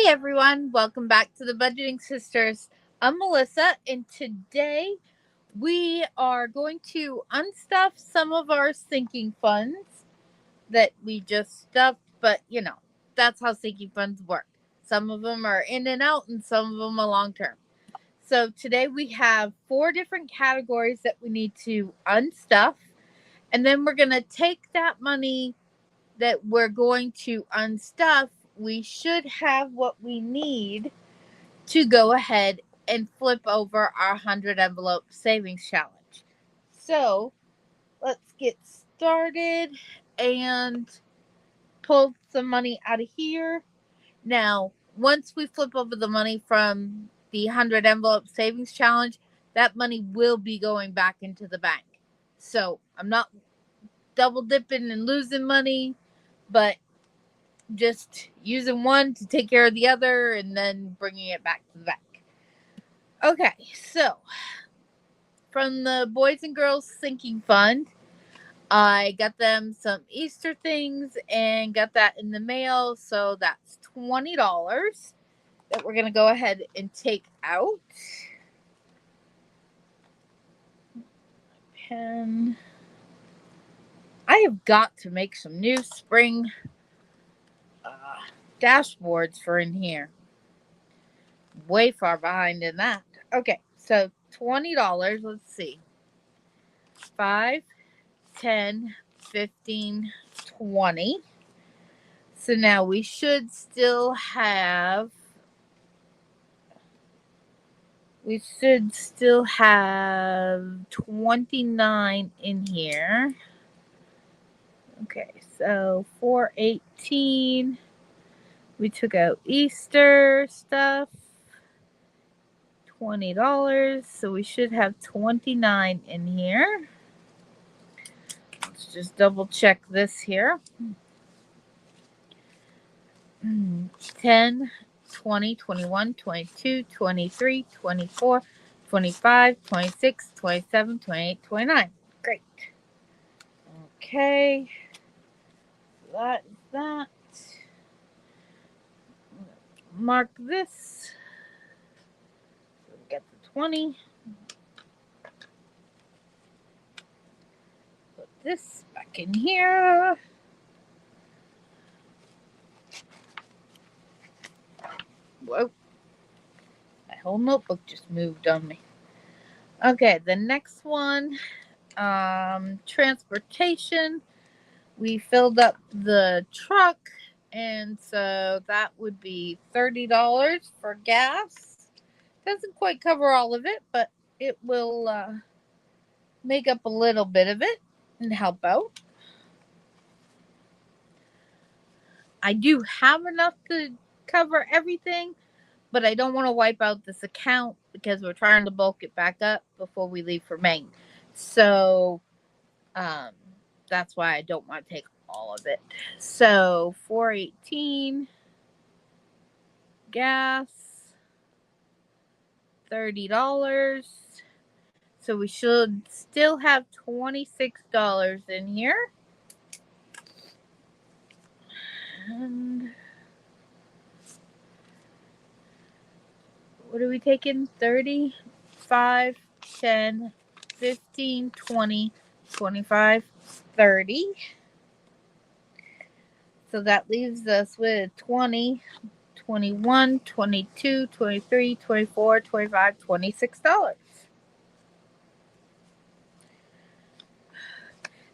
Everyone, welcome back to the Budgeting Sisters. I'm Melissa, and today we are going to unstuff some of our sinking funds that we just stuffed, but that's how sinking funds work. Some of them are in and out, and some of them are long term. So today we have 4 different categories that we need to unstuff, and then we're going to take that money that we're going to unstuff. We should have what we need to go ahead and flip over our 100 envelope savings challenge. So let's get started and pull some money out of here. Now, once we flip over the money from the 100 envelope savings challenge, that money will be going back into the bank. So I'm not double dipping and losing money, but just using one to take care of the other and then bringing it back to the bank. Okay, so from the Boys and Girls Sinking Fund, I got them some Easter things and got that in the mail. So that's $20 that we're going to go ahead and take out. Pen. I have got to make some new spring dashboards for in here. Way far behind in that. Okay, so $20. Let's see. 5, 10, 15, 20. So now we should still have 29 in here. Okay, so 418. We took out Easter stuff. $20. So we should have 29 in here. Let's just double check this here. 10, 20, 21, 22, 23, 24, 25, 26, 27, 28, 29. Great. Okay. That. Mark this. Get the 20. Put this back in here. Whoa. My whole notebook just moved on me. Okay, the next one, transportation. We filled up the truck, and so that would be $30 for gas. Doesn't quite cover all of it, but it will make up a little bit of it and help out. I do have enough to cover everything, but I don't want to wipe out this account because we're trying to bulk it back up before we leave for Maine. So that's why I don't want to take all of it. So 418 gas, $30. So we should still have $26 in here. And what are we taking? 30, 5, 10, 15, 20, 25, 30. So that leaves us with 20, 21, 22, 23, 24, 25, $26.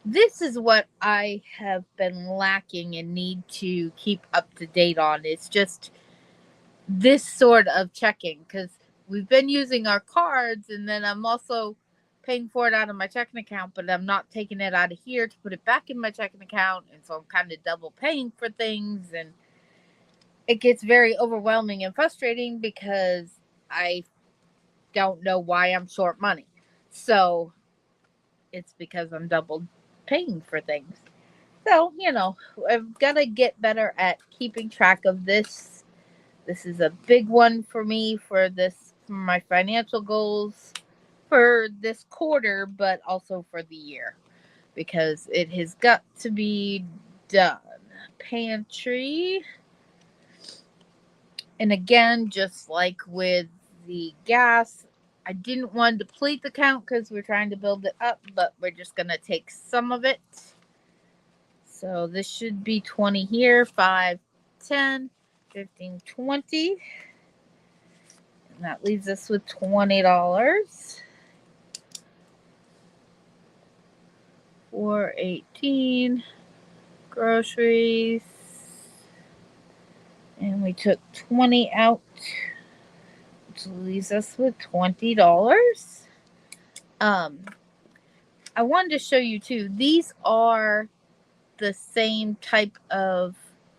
This is what I have been lacking and need to keep up to date on. It's just this sort of checking because we've been using our cards and then I'm also paying for it out of my checking account, but I'm not taking it out of here to put it back in my checking account. And so I'm kind of double paying for things, and it gets very overwhelming and frustrating because I don't know why I'm short money. So it's because I'm double paying for things. So, I've got to get better at keeping track of this. This is a big one for me for my financial goals for this quarter, but also for the year because it has got to be done. Pantry. And again, just like with the gas, I didn't want to deplete the count because we're trying to build it up, but we're just going to take some of it. So this should be 20 here, 5, 10, 15, 20. And that leaves us with $20. 418 groceries. And we took 20 out, which leaves us with $20. I wanted to show you too, these are the same type of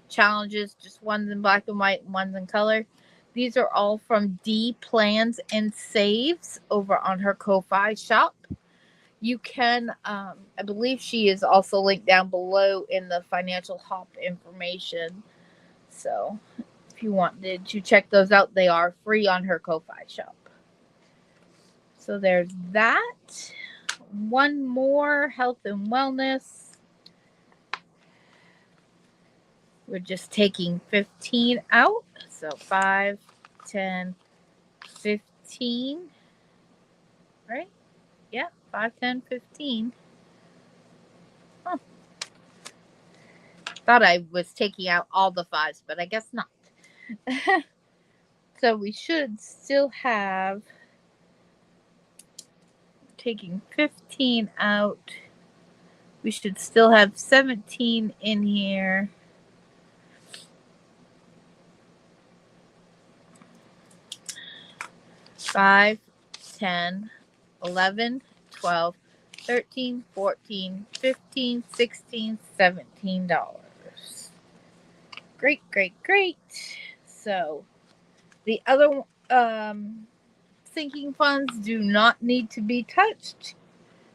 challenges, just one's in black and white and one's in color. These are all from D Plans and Saves over on her Ko-Fi shop. You can, I believe she is also linked down below in the financial hop information. So if you wanted to check those out, they are free on her Ko-Fi shop. So there's that. One more, health and wellness. We're just taking 15 out. So 5, 10, 15. Right? Yeah, 5, 10, 15. Huh. Thought I was taking out all the 5s, but I guess not. So we should still have, taking 15 out, we should still have 17 in here. 5, 10, 11, 12, 13, 14, 15, 16, $17. Great, great, great. So the other sinking funds do not need to be touched.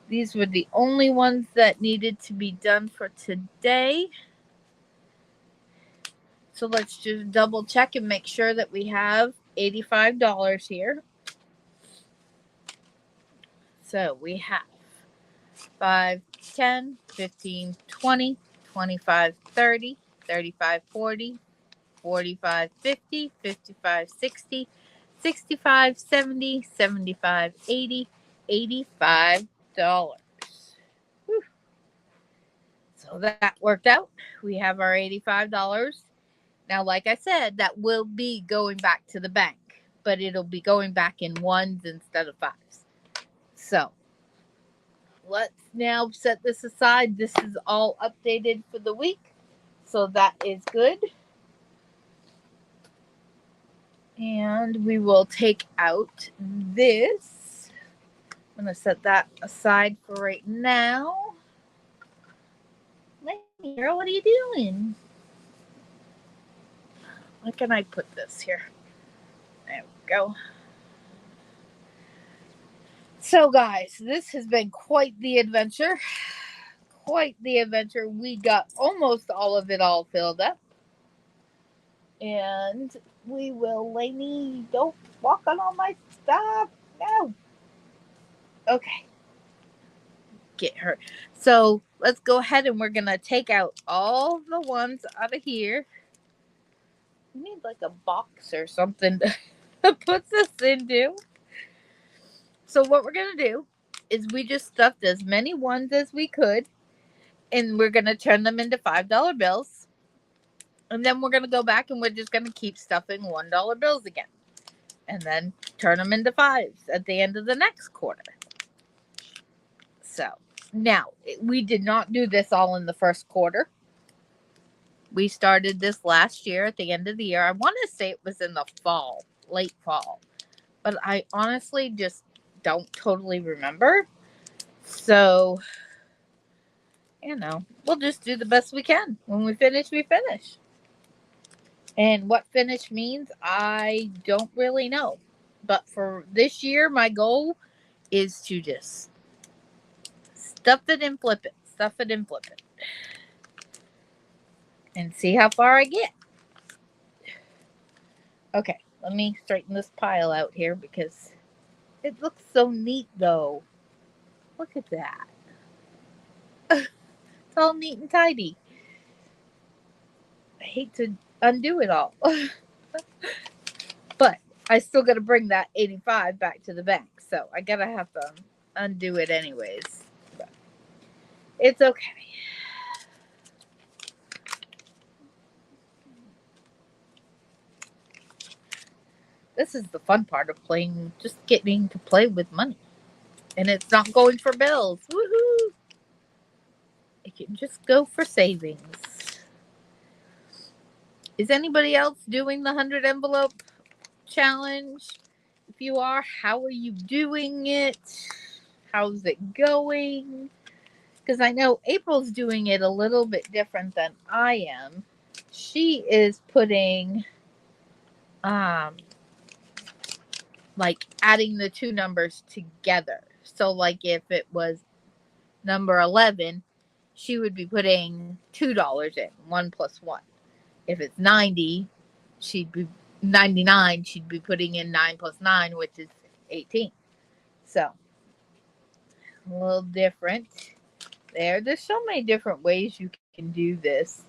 These were the only ones that needed to be done for today. So let's just double check and make sure that we have $85 here. So we have 5, 10, 15, 20, 25, 30, 35, 40, 45, 50, 55, 60, 65, 70, 75, 80, $85. Whew. So that worked out. We have our $85. Now, like I said, that will be going back to the bank, but it'll be going back in 1s instead of 5s. So let's now set this aside. This is all updated for the week, so that is good. And we will take out this. I'm going to set that aside for right now. Lady girl, what are you doing? Where can I put this here? There we go. So, guys, this has been quite the adventure. Quite the adventure. We got almost all of it all filled up. And we will, Lainey, don't walk on all my stuff. No. Okay. Get her. So let's go ahead and we're going to take out all the ones out of here. We need like a box or something to put this into. So what we're going to do is we just stuffed as many ones as we could. And we're going to turn them into $5 bills. And then we're going to go back and we're just going to keep stuffing $1 bills again. And then turn them into 5s at the end of the next quarter. So, now, we did not do this all in the first quarter. We started this last year at the end of the year. I want to say it was in the fall, late fall. But I honestly just don't totally remember. So, we'll just do the best we can. When we finish, we finish. And what finish means, I don't really know. But for this year, my goal is to just stuff it and flip it. Stuff it and flip it. And see how far I get. Okay, let me straighten this pile out here because it looks so neat, though. Look at that. It's all neat and tidy. I hate to undo it all. I still got to bring that 85 back to the bank. So I gotta have to undo it anyways. But it's okay. This is the fun part of playing, just getting to play with money. And it's not going for bills. Woohoo! It can just go for savings. Is anybody else doing the 100 envelope challenge? If you are, how are you doing it? How's it going? Because I know April's doing it a little bit different than I am. She is putting like adding the two numbers together. So like if it was number 11, she would be putting $2 in, 1 plus 1. If it's 90, she'd be 99, she'd be putting in 9 plus 9, which is 18. So a little different there. There's so many different ways you can do this.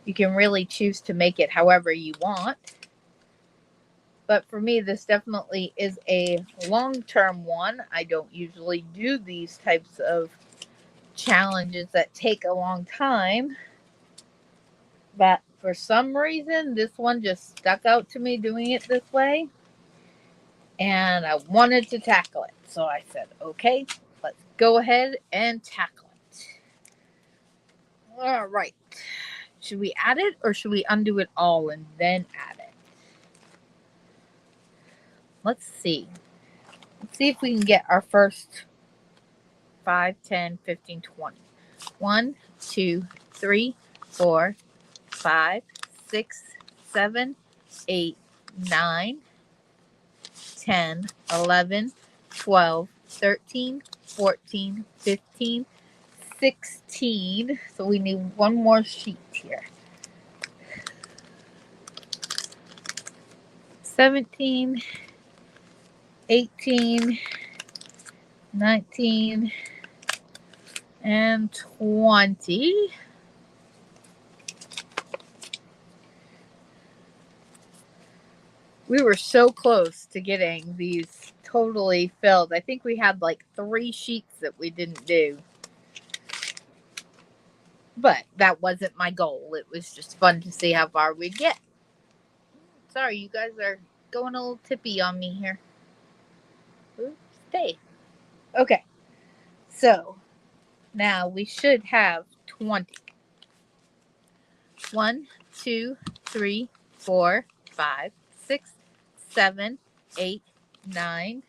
You can really choose to make it however you want. But for me, this definitely is a long-term one. I don't usually do these types of challenges that take a long time. But for some reason, this one just stuck out to me doing it this way. And I wanted to tackle it. So I said, okay, let's go ahead and tackle it. All right. Should we add it or should we undo it all and then add it? Let's see. Let's see if we can get our first 5, 10, 15, 20. 1, 2, 3, 4, 5, 6, 7, 8, 9, 10, 11, 12, 13, 14, 15, 16. So we need one more sheet here. 17, 18, 19, and 20. We were so close to getting these totally filled. I think we had like 3 sheets that we didn't do. But that wasn't my goal. It was just fun to see how far we'd get. Sorry, you guys are going a little tippy on me here. Ooh, stay. Okay. So now we should have 20. 1, 2, 3, 4, 5, 6, 7, 8, 9,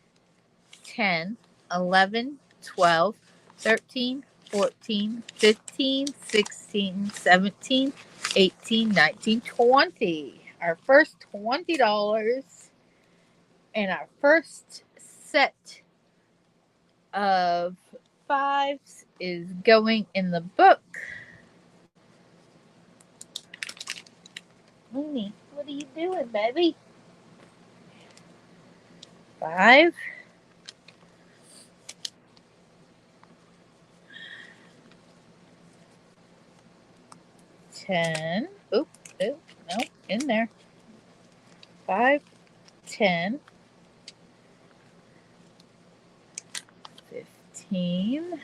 10, 11, 12, 13, 14, 15, 16, 17, 18, 19, 20. Our first $20 and our first set of 5s is going in the book. Mooney, what are you doing, baby? 5. 10. Oop, no, in there. 5, 10, 15,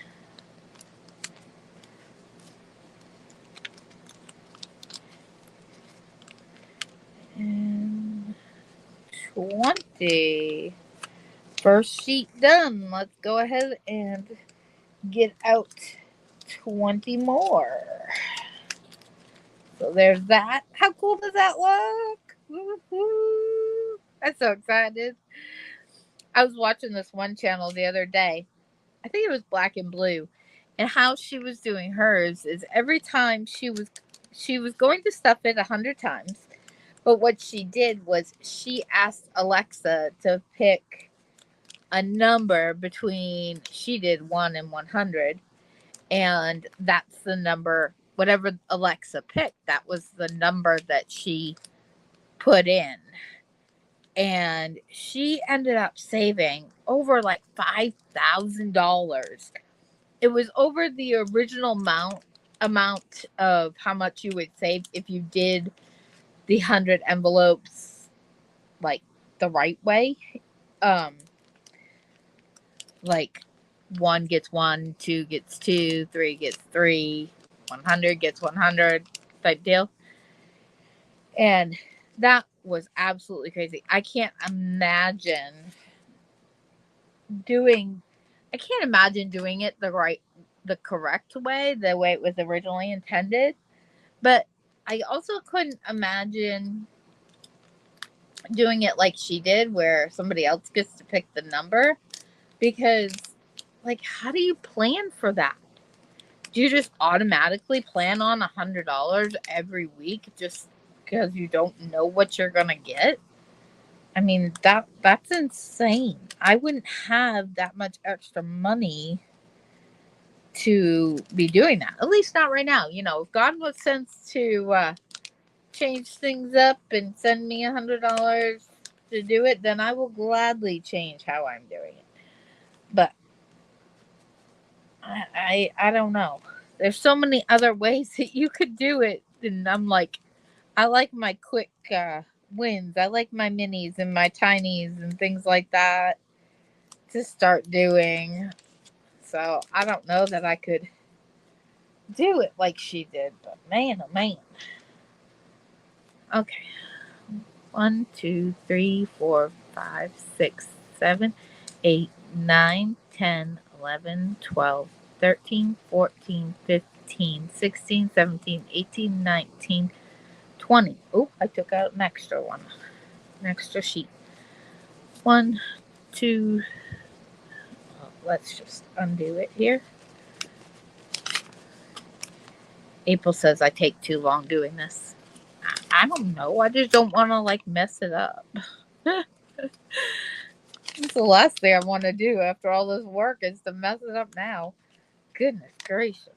and 20. First sheet done. Let's go ahead and get out 20 more. So there's that. How cool does that look? Woo-hoo. I'm so excited. I was watching this one channel the other day. I think it was Black and Blue. And how she was doing hers is every time she was going to stuff it 100 times. But what she did was she asked Alexa to pick a number between, she did 1 and 100. And that's the number, whatever Alexa picked, that was the number that she put in. And she ended up saving over like $5,000. It was over the original amount of how much you would save if you did the 100 envelopes like the right way. Like 1 gets 1, 2 gets 2, 3 gets 3, 100 gets 100 type deal. And that was absolutely crazy. I can't imagine doing it the correct way, the way it was originally intended. But I also couldn't imagine doing it like she did, where somebody else gets to pick the number. Because, like, how do you plan for that? Do you just automatically plan on $100 every week just because you don't know what you're gonna get? I mean, that's insane. I wouldn't have that much extra money to be doing that. At least not right now. If God was sent to change things up and send me $100 to do it, then I will gladly change how I'm doing it. But I don't know. There's so many other ways that you could do it, and I'm like, I like my quick wins. I like my minis and my tinies and things like that to start doing. So I don't know that I could do it like she did, but man, oh man. Okay. 1, 2, 3, 4, 5, 6, 7, 8, 9, 10, 11, 12, 13, 14, 15, 16, 17, 18, 19, 20. Oh, I took out an extra one. An extra sheet. 1, 2. Let's just undo it here. April says I take too long doing this. I don't know. I just don't want to mess it up. It's the last thing I want to do after all this work is to mess it up now. Goodness gracious.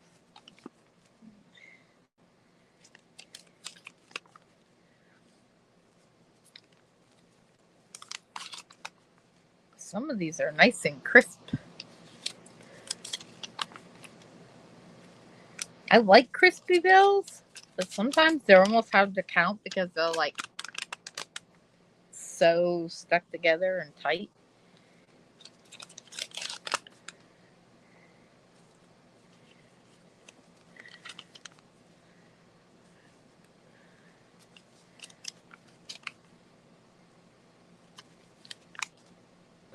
Some of these are nice and crisp. I like crispy bills, but sometimes they're almost hard to count because they're so stuck together and tight.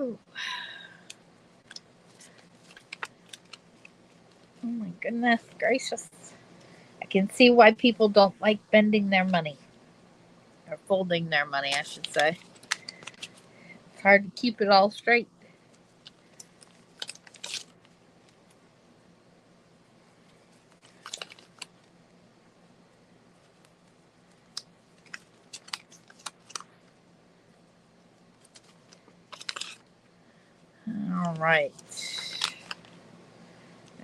Ooh. Oh my goodness gracious. I can see why people don't like bending their money. Or folding their money, I should say. It's hard to keep it all straight. All right.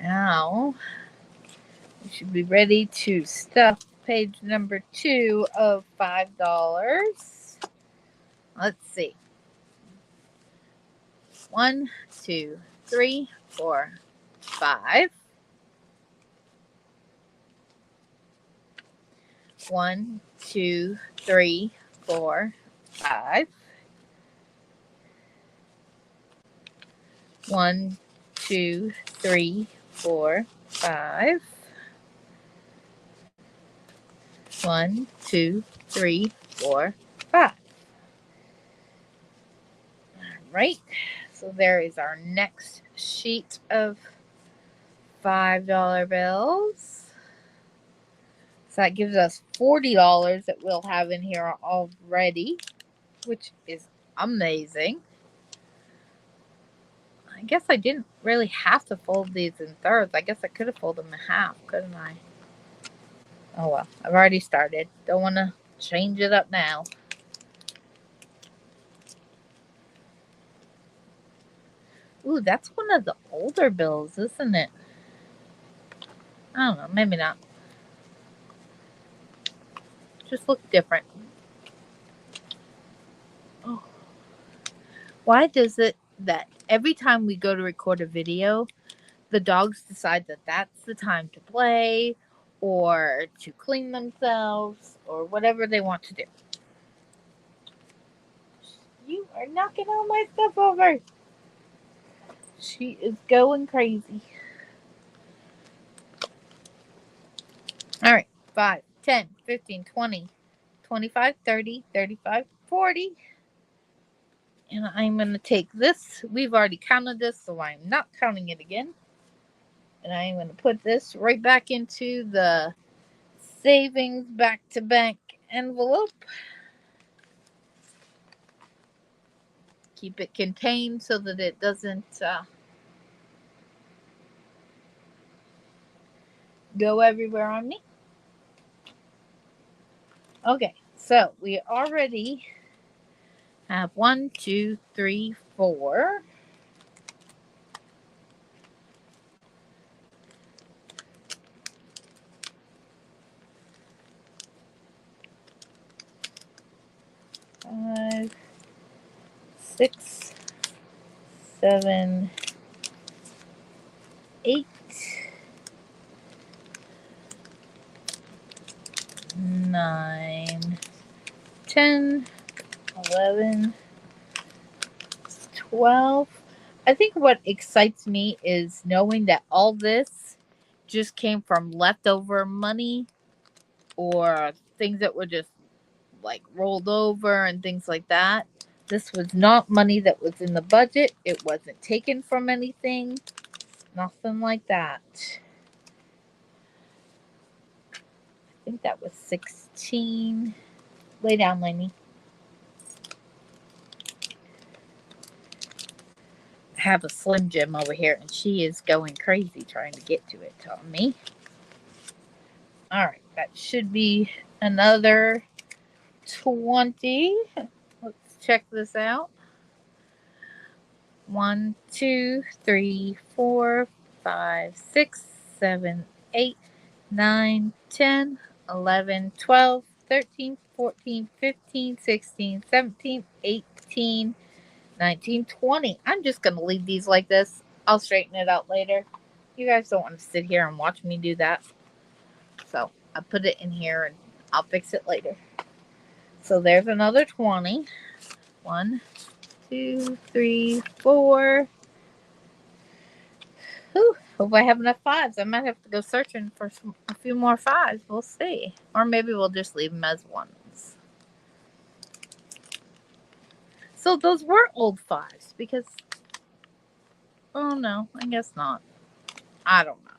Now, we should be ready to stuff page number 2 of $5. Let's see. 1, 2, 3, 4, 5. 1, 2, 3, 4, 5. 1, 2, 3, 4, 5. 1, 2, 3, 4, 5. All right. So there is our next sheet of $5 bills. So that gives us $40 that we'll have in here already, which is amazing. I guess I didn't really have to fold these in thirds. I guess I could have folded them in half, couldn't I? Oh well, I've already started. Don't want to change it up now. Ooh, that's one of the older bills, isn't it? I don't know, maybe not. Just look different. Oh. Why does it that every time we go to record a video, the dogs decide that that's the time to play or to clean themselves or whatever they want to do? You are knocking all my stuff over. She is going crazy. All right. 5, 10, 15, 20, 25, 30, 35, 40. And I'm going to take this. We've already counted this, so I'm not counting it again. And I'm going to put this right back into the savings back to bank envelope. Keep it contained so that it doesn't go everywhere on me. Okay, so we already have 1, 2, 3, 4. 5, 6, 7, 8, 9, 10, 11, 12. I think what excites me is knowing that all this just came from leftover money or things that were just like rolled over and things like that. This was not money that was in the budget. It wasn't taken from anything. Nothing like that. I think that was 16. Lay down, Lainey. I have a Slim Jim over here, and she is going crazy trying to get to it on me. All right, that should be another 20. Let's check this out. 1, 2, 3, 4, 5, 6, 7, 8, 9, 10, 11, 12, 13, 14, 15, 16, 17, 18, 19, 20. I'm just going to leave these like this. I'll straighten it out later. You guys don't want to sit here and watch me do that. So I put it in here and I'll fix it later. So there's another 20. 1, 2, 3, 4. Whew, hope I have enough 5s. I might have to go searching for a few more 5s. We'll see. Or maybe we'll just leave them as 1s. So those were old 5s because... Oh no, I guess not. I don't know.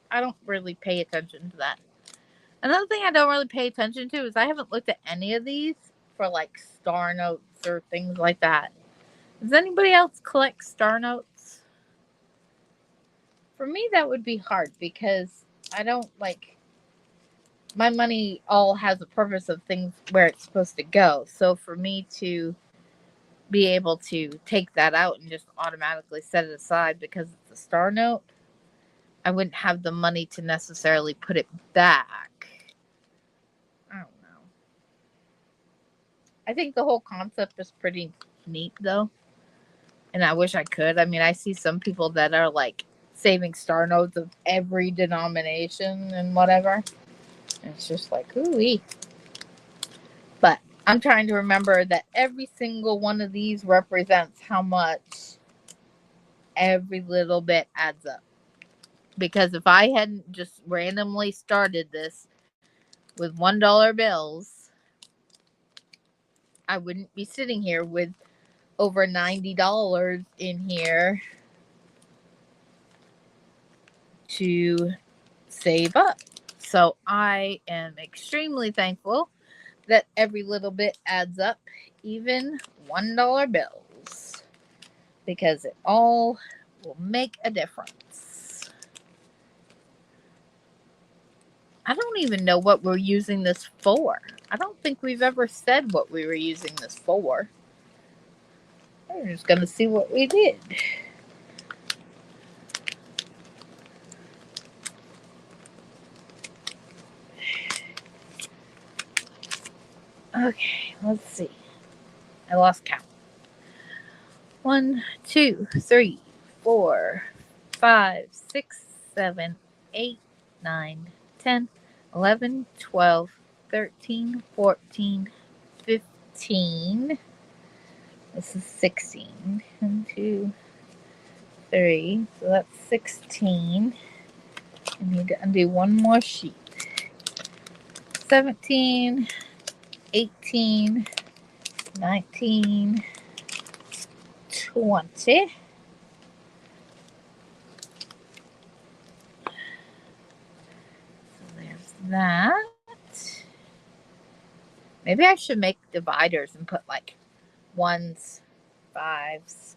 I don't really pay attention to that. Another thing I don't really pay attention to is I haven't looked at any of these for like star notes or things like that. Does anybody else collect star notes? For me, that would be hard because I don't like... My money all has a purpose of things where it's supposed to go. So for me to be able to take that out and just automatically set it aside because it's a star note, I wouldn't have the money to necessarily put it back. I don't know. I think the whole concept is pretty neat though. And I wish I could. I mean, I see some people that are like saving star notes of every denomination and whatever. And it's just like, ooh-wee. But I'm trying to remember that every single one of these represents how much every little bit adds up. Because if I hadn't just randomly started this with $1 bills, I wouldn't be sitting here with over $90 in here to save up. So I am extremely thankful that every little bit adds up, even $1 bills, because it all will make a difference. I don't even know what we're using this for. I don't think we've ever said what we were using this for. We're just going to see what we did. Okay, let's see. I lost count. 1, 2, 3, 4, 5, 6, 7, 8, 9, 10, 11, 12, 13, 14, 15. This is 16. 1, 2, 3. So that's 16. I need to undo one more sheet. 17, 18, 19, 20. So there's that. Maybe I should make dividers and put like ones, fives,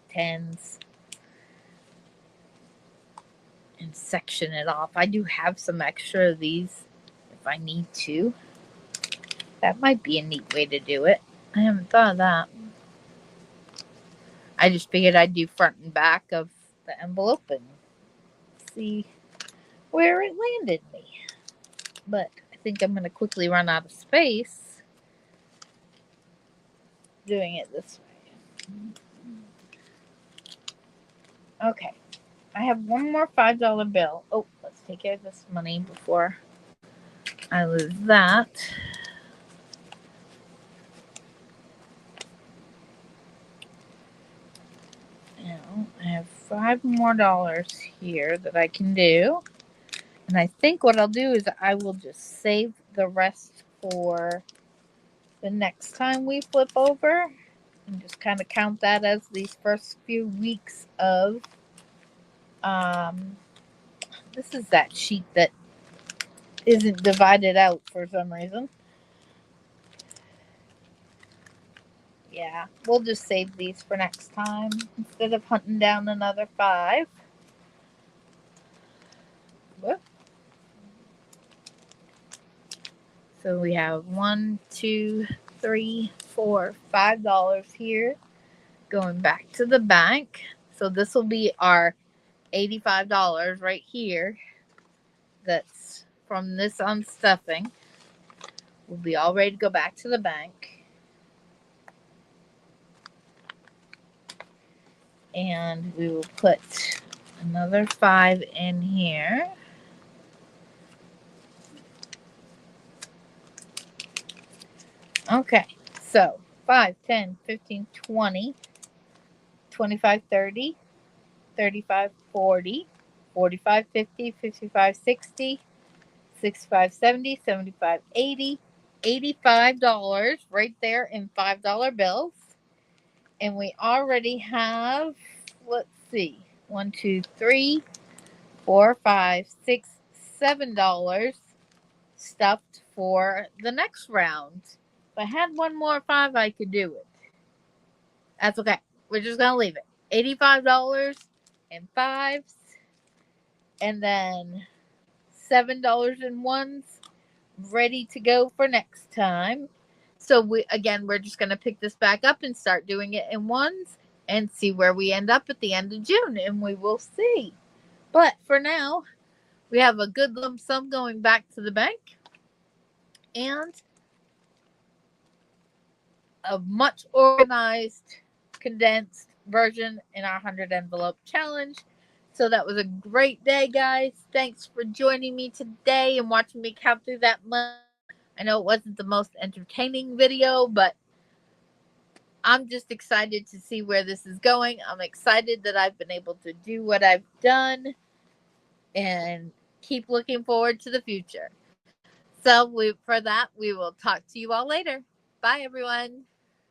tens, and section it off. I do have some extra of these if I need to. That might be a neat way to do it. I haven't thought of that. I just figured I'd do front and back of the envelope and see where it landed me. But I think I'm going to quickly run out of space doing it this way. Okay. I have one more $5 bill. Oh, let's take care of this money before I lose that. Now, I have $5 more here that I can do. And I think what I'll do is I will just save the rest for the next time we flip over. And just kind of count that as these first few weeks of, this is that sheet that isn't divided out for some reason. Yeah, we'll just save these for next time instead of hunting down another 5. Whoop. So we have $1, 2, 3, 4, $5 here going back to the bank. So this will be our $85 right here. That's from this unstuffing. We'll be all ready to go back to the bank. And we will put another 5 in here. Okay, so 5, 10, 15, 20, 25, 30, 35, 40, 45, 50, 55, 60, 65, 70, 75, 80, $85 right there in $5 bills. And we already have, let's see, 1, 2, 3, 4, 5, 6, $7 stuffed for the next round. If I had one more 5, I could do it. That's okay. We're just gonna leave it. $85 in 5s, and then $7 in 1s, ready to go for next time. So we're just gonna pick this back up and start doing it in 1s and see where we end up at the end of June, and we will see. But for now, we have a good lump sum going back to the bank, and a much organized, condensed version in our 100 envelope challenge. So that was a great day, guys. Thanks for joining me today and watching me count through that money. I know it wasn't the most entertaining video, but I'm just excited to see where this is going. I'm excited that I've been able to do what I've done and keep looking forward to the future. So for that, we will talk to you all later. Bye, everyone.